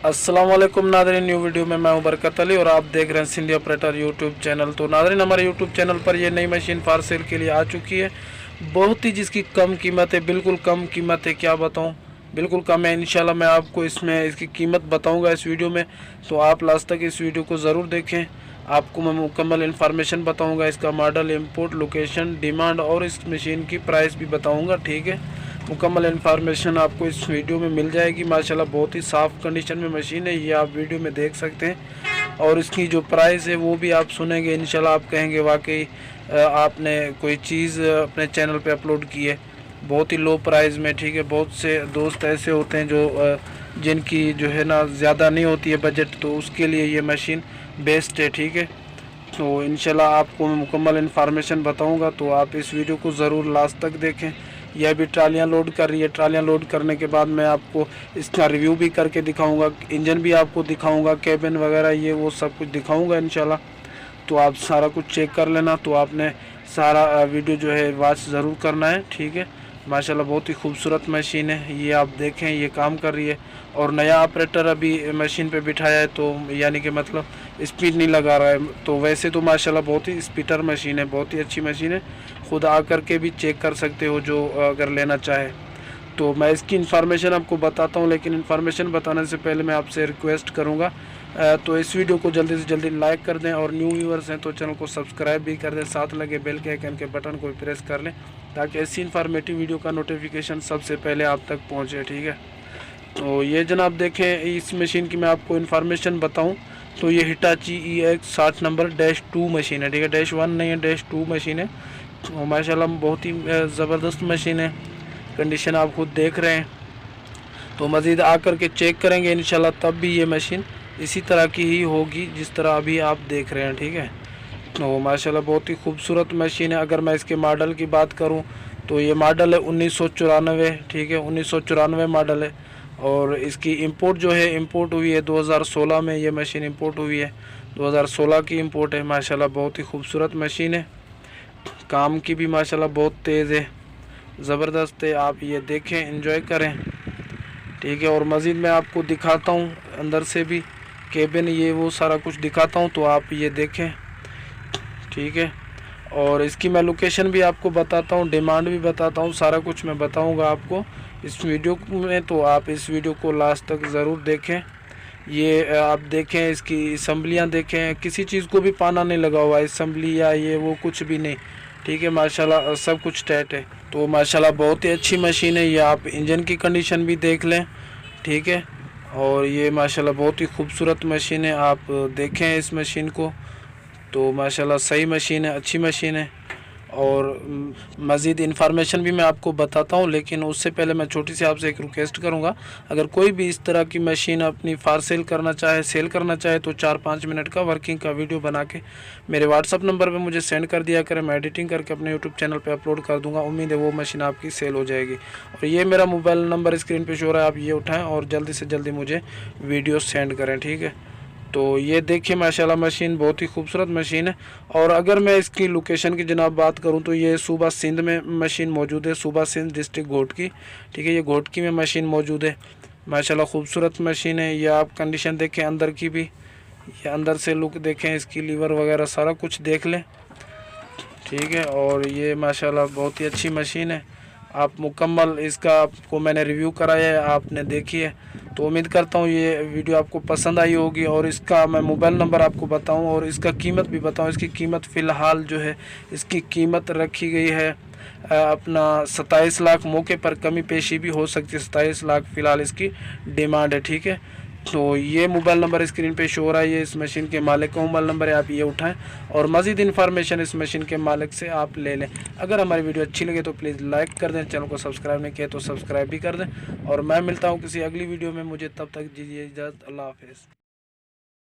अस्सलाम वालेकुम Nadreen, new video में मैं हूं बरकत अली और आप देख रहे हैं सिंधी ऑपरेटर यूट्यूब चैनल। तो नादरीन, हमारे यूट्यूब चैनल पर ये नई मशीन फॉर सेल के लिए आ चुकी है। बहुत ही जिसकी कम कीमत है, बिल्कुल कम कीमत है, क्या बताऊं, बिल्कुल कम है। इंशाल्लाह मैं आपको इसमें इसकी कीमत बताऊंगा इस वीडियो में, तो आप लास्ट तक इस वीडियो को ज़रूर देखें। आपको मैं मुकम्मल इन्फॉर्मेशन बताऊंगा, इसका मॉडल, इंपोर्ट, लोकेशन, डिमांड और इस मशीन की प्राइस भी बताऊंगा। ठीक है, मुकम्मल इन्फॉर्मेशन आपको इस वीडियो में मिल जाएगी। माशाल्लाह बहुत ही साफ़ कंडीशन में मशीन है, ये आप वीडियो में देख सकते हैं। और इसकी जो प्राइस है वो भी आप सुनेंगे, इंशाल्लाह आप कहेंगे वाकई आपने कोई चीज़ अपने चैनल पे अपलोड की है बहुत ही लो प्राइस में। ठीक है, बहुत से दोस्त ऐसे होते हैं जो जिनकी जो है ना ज़्यादा नहीं होती है बजट, तो उसके लिए ये मशीन बेस्ट है। ठीक है, तो इंशाल्लाह आपको मैं मुकम्मल इन्फॉर्मेशन बताऊंगा, तो आप इस वीडियो को ज़रूर लास्ट तक देखें। यह भी ट्रालियाँ लोड कर रही है। ट्रालियाँ लोड करने के बाद मैं आपको इसका रिव्यू भी करके दिखाऊंगा, इंजन भी आपको दिखाऊंगा, कैबिन वगैरह ये वो सब कुछ दिखाऊंगा इंशाल्लाह। तो आप सारा कुछ चेक कर लेना। तो आपने सारा वीडियो जो है वॉच ज़रूर करना है। ठीक है, माशाल्लाह बहुत ही खूबसूरत मशीन है, ये आप देखें, ये काम कर रही है। और नया ऑपरेटर अभी मशीन पे बिठाया है, तो यानी कि मतलब स्पीड नहीं लगा रहा है। तो वैसे तो माशाल्लाह बहुत ही स्पीटर मशीन है, बहुत ही अच्छी मशीन है। खुद आकर के भी चेक कर सकते हो जो अगर लेना चाहे। तो मैं इसकी इन्फॉर्मेशन आपको बताता हूँ, लेकिन इन्फॉर्मेशन बताने से पहले मैं आपसे रिक्वेस्ट करूँगा, तो इस वीडियो को जल्दी से जल्दी लाइक कर दें, और न्यू व्यूअर्स हैं तो चैनल को सब्सक्राइब भी कर दें, साथ लगे बेल के आइकन के बटन को प्रेस कर लें, ताकि ऐसी इन्फॉर्मेटिव वीडियो का नोटिफिकेशन सबसे पहले आप तक पहुँचे। ठीक है, तो ये जनाब देखें, इस मशीन की मैं आपको इन्फॉर्मेशन बताऊँ तो ये हिटाची EX60 नंबर -2 मशीन है। ठीक है, -1 नहीं है, -2 मशीन है। और माशाल्लाह बहुत ही ज़बरदस्त मशीन है, कंडीशन आप खुद देख रहे हैं। तो मज़ीद आकर के चेक करेंगे इंशाल्लाह, तब भी ये मशीन इसी तरह की ही होगी जिस तरह अभी आप देख रहे हैं। ठीक है, तो माशाल्लाह बहुत ही खूबसूरत मशीन है। अगर मैं इसके मॉडल की बात करूं तो ये मॉडल है 1994। ठीक है, 1994 मॉडल है। और इसकी इंपोर्ट जो है, इंपोर्ट हुई है 2016 में, ये मशीन इंपोर्ट हुई है, 2016 की इंपोर्ट है। माशाल्लाह बहुत ही खूबसूरत मशीन है, काम की भी माशाल्लाह बहुत तेज़ है, ज़बरदस्त है। आप ये देखें, एंजॉय करें। ठीक है, और मज़ीद मैं आपको दिखाता हूँ अंदर से भी, केबिन ये वो सारा कुछ दिखाता हूँ, तो आप ये देखें। ठीक है, और इसकी मैं लोकेशन भी आपको बताता हूँ, डिमांड भी बताता हूँ, सारा कुछ मैं बताऊँगा आपको इस वीडियो में। तो आप इस वीडियो को लास्ट तक ज़रूर देखें। ये आप देखें, इसकी असम्बलियाँ देखें, किसी चीज़ को भी पाना नहीं लगा हुआ, असम्बली या ये वो कुछ भी नहीं। ठीक है, माशाल्लाह सब कुछ टाइट है। तो माशाल्लाह बहुत ही अच्छी मशीन है। ये आप इंजन की कंडीशन भी देख लें। ठीक है, और ये माशाल्लाह बहुत ही खूबसूरत मशीन है, आप देखें इस मशीन को। तो माशाल्लाह सही मशीन है, अच्छी मशीन है। और मज़ीद इन्फॉर्मेशन भी मैं आपको बताता हूँ, लेकिन उससे पहले मैं छोटी सी आपसे एक रिक्वेस्ट करूँगा, अगर कोई भी इस तरह की मशीन अपनी फॉर सेल करना चाहे, सेल करना चाहे, तो 4-5 मिनट का वर्किंग का वीडियो बना के मेरे व्हाट्सअप नंबर पे मुझे सेंड कर दिया करें। मैं एडिटिंग करके अपने यूट्यूब चैनल पे अपलोड कर दूँगा। उम्मीद है वो मशीन आपकी सेल हो जाएगी। और ये मेरा मोबाइल नंबर स्क्रीन पर शो हो रहा है, आप ये उठाएँ और जल्दी से जल्दी मुझे वीडियो सेंड करें। ठीक है, तो ये देखिए माशाल्लाह मशीन बहुत ही खूबसूरत मशीन है। और अगर मैं इसकी लोकेशन की जनाब बात करूं तो ये सूबा सिंध में मशीन मौजूद है, सूबा सिंध डिस्ट्रिक्ट घोटकी। ठीक है, ये घोटकी में मशीन मौजूद है। माशाल्लाह खूबसूरत मशीन है। ये आप कंडीशन देखें अंदर की भी, ये अंदर से लुक देखें, इसकी लीवर वगैरह सारा कुछ देख लें। ठीक है, और ये माशाल्लाह बहुत ही अच्छी मशीन है। आप मुकम्मल इसका आपको मैंने रिव्यू कराया है, आपने देखी है। तो उम्मीद करता हूँ ये वीडियो आपको पसंद आई होगी। और इसका मैं मोबाइल नंबर आपको बताऊँ और इसका कीमत भी बताऊँ। इसकी कीमत फ़िलहाल जो है, इसकी कीमत रखी गई है अपना 27 लाख। मौके पर कमी पेशी भी हो सकती है, 27 लाख फ़िलहाल इसकी डिमांड है। ठीक है, तो ये मोबाइल नंबर स्क्रीन पे शो हो रहा है, ये इस मशीन के मालिक का मोबाइल नंबर है, आप ये उठाएं और मज़ीद इन्फॉर्मेशन इस मशीन के मालिक से आप ले लें। अगर हमारी वीडियो अच्छी लगे तो प्लीज़ लाइक कर दें, चैनल को सब्सक्राइब नहीं किया तो सब्सक्राइब भी कर दें। और मैं मिलता हूँ किसी अगली वीडियो में, मुझे तब तक दीजिए इजाज़त। अल्लाह हाफ़िज़।